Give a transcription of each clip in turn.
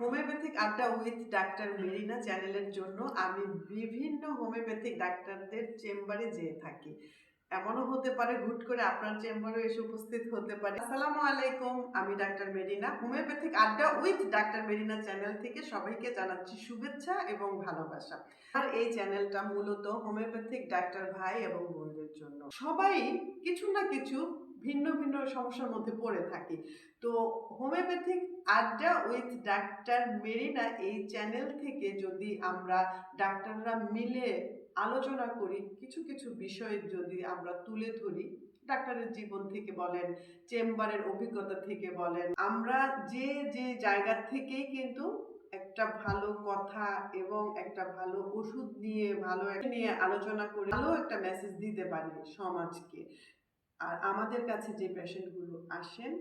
Homeopathic আড্ডা with doctor Marina চ্যানেলের জন্য আমি বিভিন্ন হোমিওপ্যাথিক ডাক্তারদের চেম্বারে যেয়ে থাকি। এমনও হতে পারে হুট করে আপনার চেম্বারে এসে উপস্থিত হতে পারে। আসসালামু আলাইকুম, আমি ডাক্তার মেরিনা। হোমিওপ্যাথিক আড্ডা উইথ ডাক্তার মেরিনা চ্যানেল থেকে সবাইকে জানাচ্ছি শুভেচ্ছা এবং ভালোবাসা। আর এই চ্যানেলটা মূলত হোমিওপ্যাথিক ডাক্তার ভাই এবং বোনদের জন্য। সবাই কিছু না কিছু ভিন্ন ভিন্ন সমস্যার মধ্যে পড়ে থাকি। তো হোমিওপ্যাথিক আড্ডা উইথ ডাক্তার মেরিনা এই চ্যানেল থেকে যদি আমরা ডাক্তাররা মিলে আলোচনা করি, কিছু কিছু বিষয় যদি আমরা তুলে ধরি, ডাক্তারের জীবন থেকে বলেন, চেম্বারের অভিজ্ঞতা থেকে বলেন, আমরা যে যে জায়গা থেকেই কিন্তু একটা ভালো কথা এবং একটা ভালো ওষুধ নিয়ে নিয়ে আলোচনা করে ভালো একটা মেসেজ দিতে পারি সমাজকে। আর আমাদের কাছে যে পেশেন্টগুলো আসেন,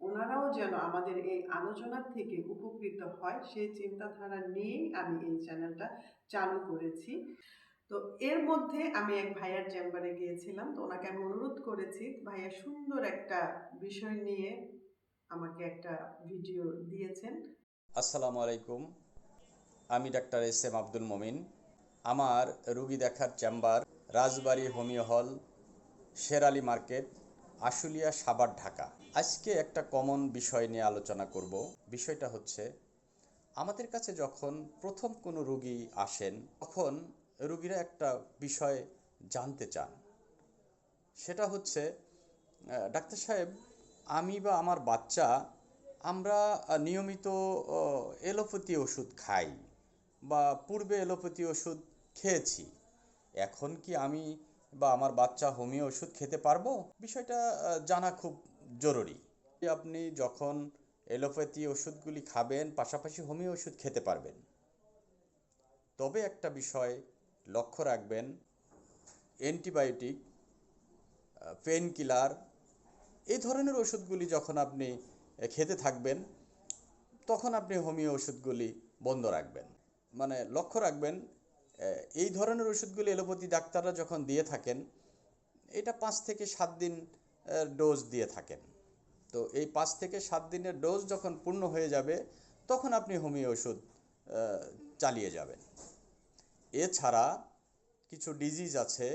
ওনারাও যেন আমাদের এই আলোচনার থেকে উপকৃত হয়, সেই চিন্তাধারা নিয়েই আমি এই চ্যানেলটা চালু করেছি। তো এর মধ্যে আমি এক ভাইয়ার চেম্বারে গিয়েছিলাম। তো ওনাকে আমি অনুরোধ করেছি, ভাইয়া সুন্দর একটা বিষয় নিয়ে আমাকে একটা ভিডিও দিয়েছেন। আসসালামু আলাইকুম, আমি ডাক্তার এস.এম. আব্দুল মমিন। আমার রুগী দেখার চেম্বার রাজবাড়ী হোমিও হল, শের আলী মার্কেট, আশুলিয়া, সাভার, ঢাকা। আজকে একটা কমন বিষয় নিয়ে আলোচনা করব। বিষয়টা হচ্ছে, আমাদের কাছে যখন প্রথম কোনো রুগী আসেন, তখন রুগীরা একটা বিষয় জানতে চান। সেটা হচ্ছে, ডাক্তার সাহেব, আমি বা আমার বাচ্চা আমরা নিয়মিত এলোপ্যাথি ওষুধ খাই বা পূর্বে এলোপ্যাথি ওষুধ খেয়েছি, এখন কি আমি বা আমার বাচ্চা হোমিও ওষুধ খেতে পারবো? বিষয়টা জানা খুব জরুরি। আপনি যখন এলোপ্যাথি ওষুধগুলি খাবেন, পাশাপাশি হোমিও ওষুধ খেতে পারবেন। তবে একটা বিষয় লক্ষ্য রাখবেন, অ্যান্টিবায়োটিক, পেন কিলার, এই ধরনের ওষুধগুলি যখন আপনি খেতে থাকবেন, তখন আপনি হোমিও ওষুধগুলি বন্ধ রাখবেন। মানে লক্ষ্য রাখবেন, এই ধরনের ওষুধগুলি এলোপ্যাথি ডাক্তাররা যখন দিয়ে থাকেন, এটা 5 থেকে 7 দিন ডোজ দিয়ে থাকেন। তো এই 5 থেকে 7 দিনের ডোজ যখন পূর্ণ হয়ে যাবে, তখন আপনি হোমিও ওষুধ চালিয়ে যাবেন। এছাড়া কিছু ডিজিজ আছে,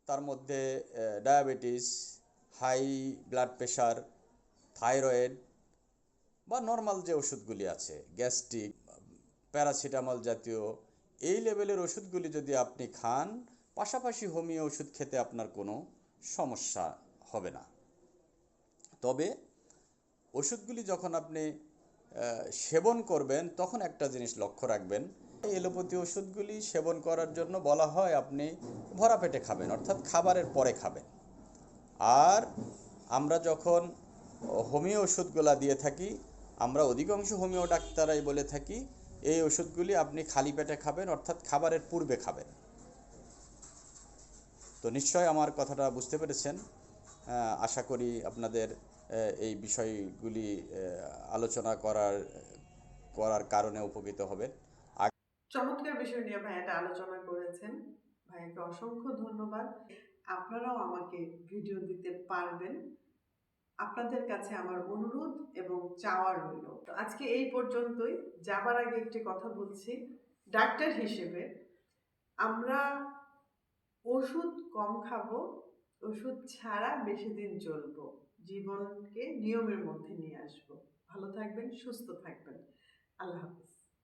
তার মধ্যে diabetes, high blood pressure, thyroid বা নর্মাল যে ওষুধগুলি আছে, গ্যাস্ট্রিক, প্যারাসিটামল জাতীয় এই লেভেলের ওষুধগুলি যদি আপনি খান, পাশাপাশি হোমিও ওষুধ খেতে আপনার কোনো সমস্যা হবে না। তবে ওষুধগুলি যখন আপনি সেবন করবেন, তখন একটা জিনিস লক্ষ্য রাখবেন, এই এলোপ্যাথি ওষুধগুলি সেবন করার জন্য বলা হয় আপনি ভরা পেটে খাবেন, অর্থাৎ খাবারের পরে খাবেন। আর আমরা যখন হোমিও ওষুধগুলা দিয়ে থাকি, আমরা অধিকাংশ হোমিও ডাক্তারাই বলে থাকি এই ওষুধগুলি আপনি খালি পেটে খাবেন, অর্থাৎ খাবারের পূর্বে খাবেন। তো নিশ্চয় আমার কথাটা বুঝতে পেরেছেন। আশা করি আপনাদের এই বিষয়গুলি আলোচনা করার কারণে উপকৃত হবেন। চমৎকার বিষয় নিয়ে ভাইয়াটা আলোচনা করেছেন, ভাইয়াকে অসংখ্য ধন্যবাদ। আপনারাও আমাকে ভিডিও দিতে পারবেন, আপনাদের কাছে আমার অনুরোধ এবং চাওয়া রইল। তো আজকে এই পর্যন্তই। যাবার আগে একটি কথা বলছি, ডাক্তার হিসেবে আমরা ওষুধ কম খাবো, ওষুধ ছাড়া বেশি দিন চলবো, জীবনকে নিয়মের মধ্যে নিয়ে আসবো। ভালো থাকবেন, সুস্থ থাকবেন। আল্লাহ হাফিজ।